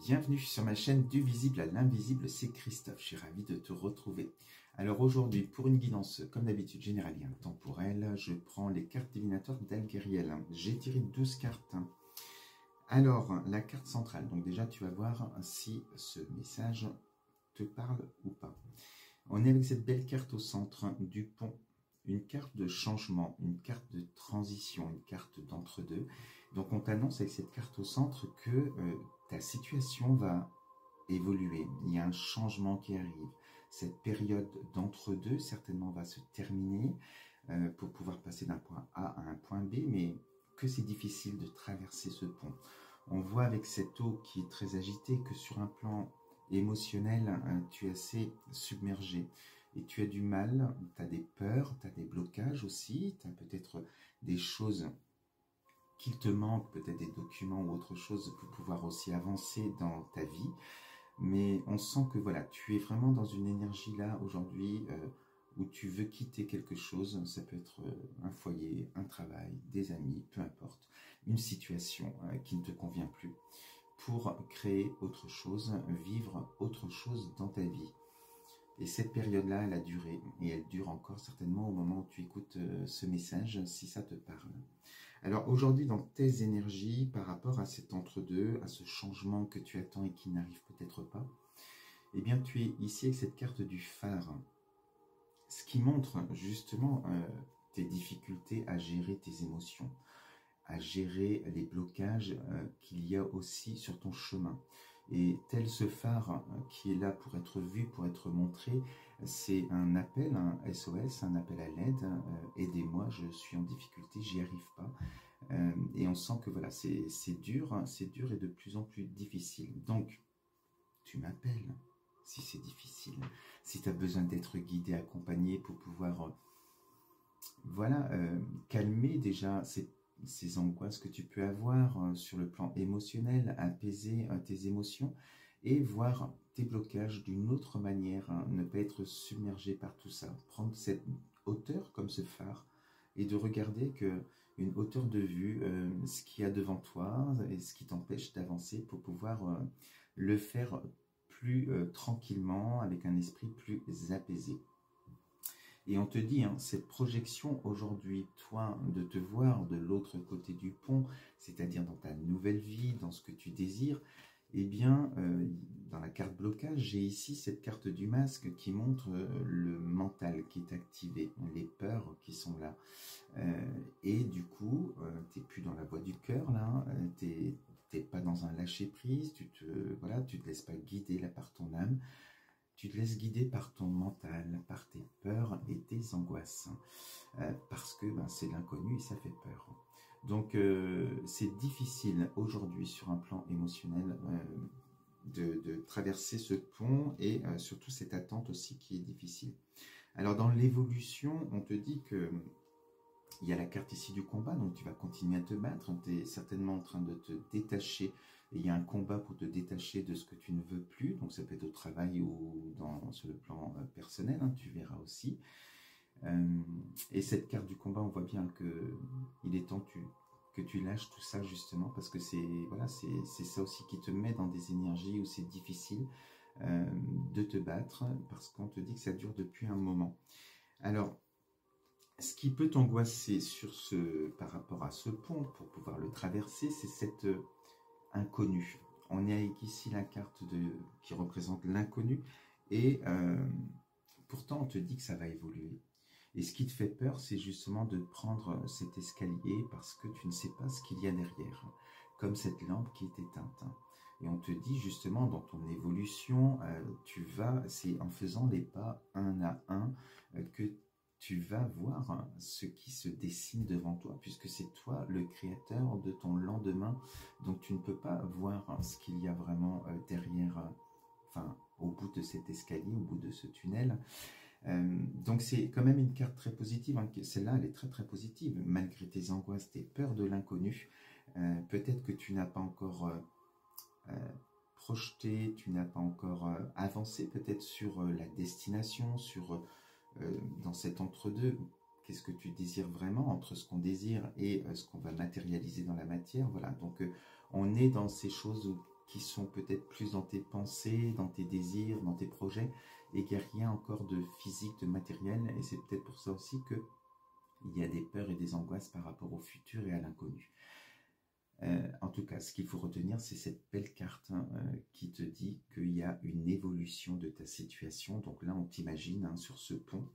Bienvenue sur ma chaîne du visible à l'invisible, c'est Christophe, je suis ravi de te retrouver. Alors aujourd'hui, pour une guidance comme d'habitude générale et intemporelle, je prends les cartes divinatoires d'Algériel. J'ai tiré 12 cartes. Alors, la carte centrale, donc déjà tu vas voir si ce message te parle ou pas. On est avec cette belle carte au centre du pont, une carte de changement, une carte de transition, une carte d'entre-deux. Donc on t'annonce avec cette carte au centre que ta situation va évoluer, il y a un changement qui arrive. Cette période d'entre-deux certainement va se terminer pour pouvoir passer d'un point A à un point B, mais que c'est difficile de traverser ce pont. On voit avec cette eau qui est très agitée que sur un plan émotionnel, tu es assez submergé et tu as du mal, tu as des peurs, tu as des blocages aussi, tu as peut-être des choses qu'il te manque, peut-être des documents ou autre chose pour pouvoir aussi avancer dans ta vie. Mais on sent que voilà, tu es vraiment dans une énergie là aujourd'hui où tu veux quitter quelque chose. Ça peut être un foyer, un travail, des amis, peu importe, une situation qui ne te convient plus, pour créer autre chose, vivre autre chose dans ta vie. Et cette période-là, elle a duré, et elle dure encore certainement au moment où tu écoutes ce message, si ça te parle. Alors aujourd'hui, dans tes énergies, par rapport à cet entre-deux, à ce changement que tu attends et qui n'arrive peut-être pas, eh bien tu es ici avec cette carte du phare, ce qui montre justement tes difficultés à gérer tes émotions, à gérer les blocages qu'il y a aussi sur ton chemin. Et tel ce phare qui est là pour être vu, pour être montré, c'est un appel, un SOS, un appel à l'aide. Aidez-moi, je suis en difficulté, j'y arrive pas. Et on sent que voilà, c'est dur et de plus en plus difficile. Donc, tu m'appelles si c'est difficile, si tu as besoin d'être guidé, accompagné pour pouvoir calmer déjà ces angoisses que tu peux avoir sur le plan émotionnel, apaiser tes émotions et voir tes blocages d'une autre manière, ne pas être submergé par tout ça. Prendre cette hauteur comme ce phare et de regarder une hauteur de vue, ce qu'il y a devant toi et ce qui t'empêche d'avancer pour pouvoir le faire plus tranquillement, avec un esprit plus apaisé. Et on te dit, cette projection aujourd'hui, toi, de te voir de l'autre côté du pont, c'est-à-dire dans ta nouvelle vie, dans ce que tu désires, eh bien, dans la carte blocage, j'ai ici cette carte du masque qui montre le mental qui est activé, les peurs qui sont là. Et du coup, tu n'es plus dans la voie du cœur, là, tu n'es pas dans un lâcher-prise, tu te laisses pas guider là par ton âme. Tu te laisses guider par ton mental, par tes peurs et tes angoisses. Parce que c'est l'inconnu et ça fait peur. Donc, c'est difficile aujourd'hui sur un plan émotionnel de traverser ce pont et surtout cette attente aussi qui est difficile. Alors, dans l'évolution, on te dit que il y a la carte ici du combat, donc tu vas continuer à te battre. Tu es certainement en train de te détacher. Et il y a un combat pour te détacher de ce que tu ne veux plus. Donc ça peut être au travail ou sur le plan personnel, tu verras aussi. Et cette carte du combat, on voit bien qu'il est temps que tu lâches tout ça justement. Parce que c'est ça aussi qui te met dans des énergies où c'est difficile de te battre. Parce qu'on te dit que ça dure depuis un moment. Alors, ce qui peut t'angoisser par rapport à ce pont, pour pouvoir le traverser, c'est cette inconnu. On est avec ici la carte qui représente l'inconnu, et pourtant on te dit que ça va évoluer. Et ce qui te fait peur, c'est justement de prendre cet escalier parce que tu ne sais pas ce qu'il y a derrière, comme cette lampe qui est éteinte. Et on te dit justement dans ton évolution, c'est en faisant les pas un à un que tu vas voir ce qui se dessine devant toi, puisque c'est toi le créateur de ton lendemain. Donc tu ne peux pas voir ce qu'il y a vraiment derrière, au bout de cet escalier, au bout de ce tunnel. Donc c'est quand même une carte très positive. Celle-là, elle est très très positive, malgré tes angoisses, tes peurs de l'inconnu. Peut-être que tu n'as pas encore projeté, tu n'as pas encore avancé peut-être sur la destination, dans cet entre-deux, qu'est-ce que tu désires vraiment entre ce qu'on désire et ce qu'on va matérialiser dans la matière. Voilà, donc on est dans ces choses où qui sont peut-être plus dans tes pensées, dans tes désirs, dans tes projets, et qu'il n'y a rien encore de physique, de matériel, et c'est peut-être pour ça aussi que il y a des peurs et des angoisses par rapport au futur et à l'inconnu. En tout cas, ce qu'il faut retenir, c'est cette belle carte qui te dit qu'il y a une évolution de ta situation. Donc là, on t'imagine sur ce pont,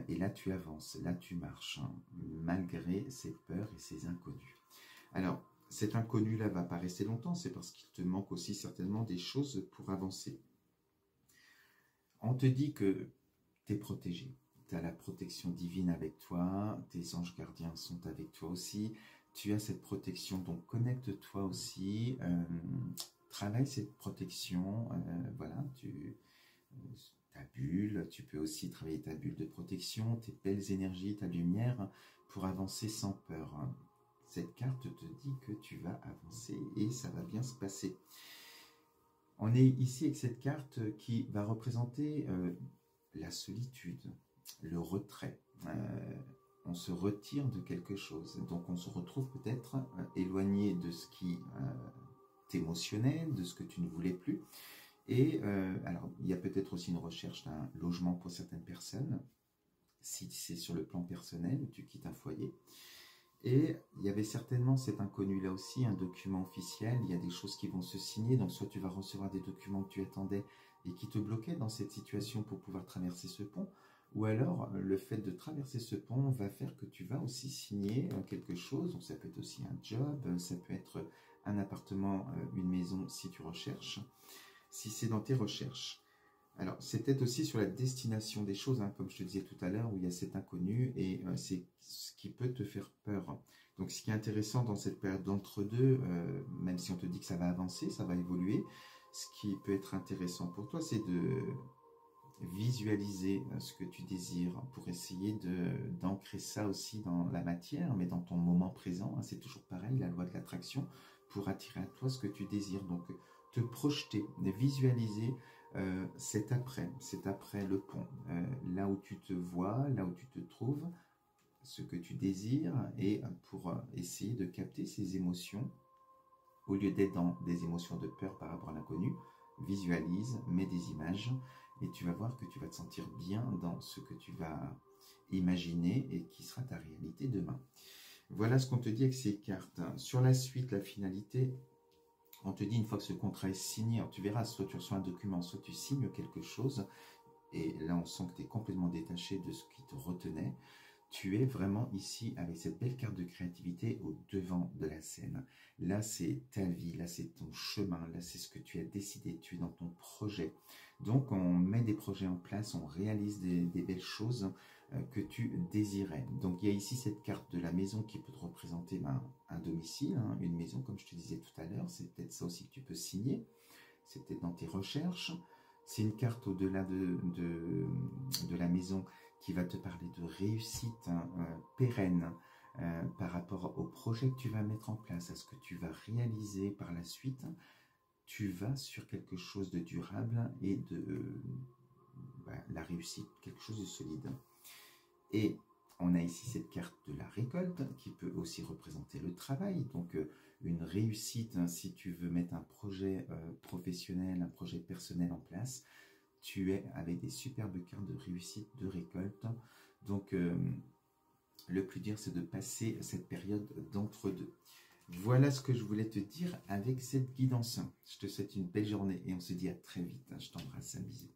et là, tu avances, là, tu marches, malgré ces peurs et ces inconnus. Alors, cet inconnu-là va pas rester longtemps, c'est parce qu'il te manque aussi certainement des choses pour avancer. On te dit que tu es protégé. Tu as la protection divine avec toi, tes anges gardiens sont avec toi aussi, tu as cette protection, donc connecte-toi aussi, travaille cette protection, voilà, ta bulle, tu peux aussi travailler ta bulle de protection, tes belles énergies, ta lumière, pour avancer sans peur. Cette carte te dit que tu vas avancer et ça va bien se passer. On est ici avec cette carte qui va représenter la solitude, le retrait. On se retire de quelque chose. Donc on se retrouve peut-être éloigné de ce qui t'émotionnait, de ce que tu ne voulais plus. Et alors il y a peut-être aussi une recherche d'un logement pour certaines personnes, si c'est sur le plan personnel, tu quittes un foyer. Et il y avait certainement cet inconnu-là aussi, un document officiel, il y a des choses qui vont se signer, donc soit tu vas recevoir des documents que tu attendais et qui te bloquaient dans cette situation pour pouvoir traverser ce pont, ou alors le fait de traverser ce pont va faire que tu vas aussi signer quelque chose, donc ça peut être aussi un job, ça peut être un appartement, une maison si tu recherches, si c'est dans tes recherches. Alors, c'est peut-être aussi sur la destination des choses, comme je te disais tout à l'heure, où il y a cet inconnu, et c'est ce qui peut te faire peur. Donc, ce qui est intéressant dans cette période d'entre-deux, même si on te dit que ça va avancer, ça va évoluer, ce qui peut être intéressant pour toi, c'est de visualiser ce que tu désires pour essayer d'ancrer ça aussi dans la matière, mais dans ton moment présent. C'est toujours pareil, la loi de l'attraction, pour attirer à toi ce que tu désires. Donc, te projeter, visualiser c'est après le pont, là où tu te vois, là où tu te trouves, ce que tu désires, et pour essayer de capter ces émotions, au lieu d'être dans des émotions de peur par rapport à l'inconnu, visualise, mets des images, et tu vas voir que tu vas te sentir bien dans ce que tu vas imaginer et qui sera ta réalité demain. Voilà ce qu'on te dit avec ces cartes. Sur la suite, la finalité, on te dit une fois que ce contrat est signé, alors tu verras, soit tu reçois un document, soit tu signes quelque chose, et là on sent que tu es complètement détaché de ce qui te retenait. Tu es vraiment ici avec cette belle carte de créativité au devant de la scène. Là c'est ta vie, là c'est ton chemin, là c'est ce que tu as décidé, tu es dans ton projet. Donc on met des projets en place, on réalise des belles choses que tu désirais. Donc il y a ici cette carte de la maison qui peut te représenter un domicile, une maison comme je te disais tout à l'heure, c'est peut-être ça aussi que tu peux signer, c'est peut-être dans tes recherches. C'est une carte au-delà de la maison qui va te parler de réussite pérenne par rapport au projet que tu vas mettre en place, à ce que tu vas réaliser par la suite. Tu vas sur quelque chose de durable et de la réussite, quelque chose de solide. Et on a ici cette carte de la récolte qui peut aussi représenter le travail. Donc une réussite, si tu veux mettre un projet professionnel, un projet personnel en place, tu es avec des superbes cartes de réussite, de récolte. Donc le plus dur, c'est de passer cette période d'entre-deux. Voilà ce que je voulais te dire avec cette guidance. Je te souhaite une belle journée et on se dit à très vite. Je t'embrasse, à bisous.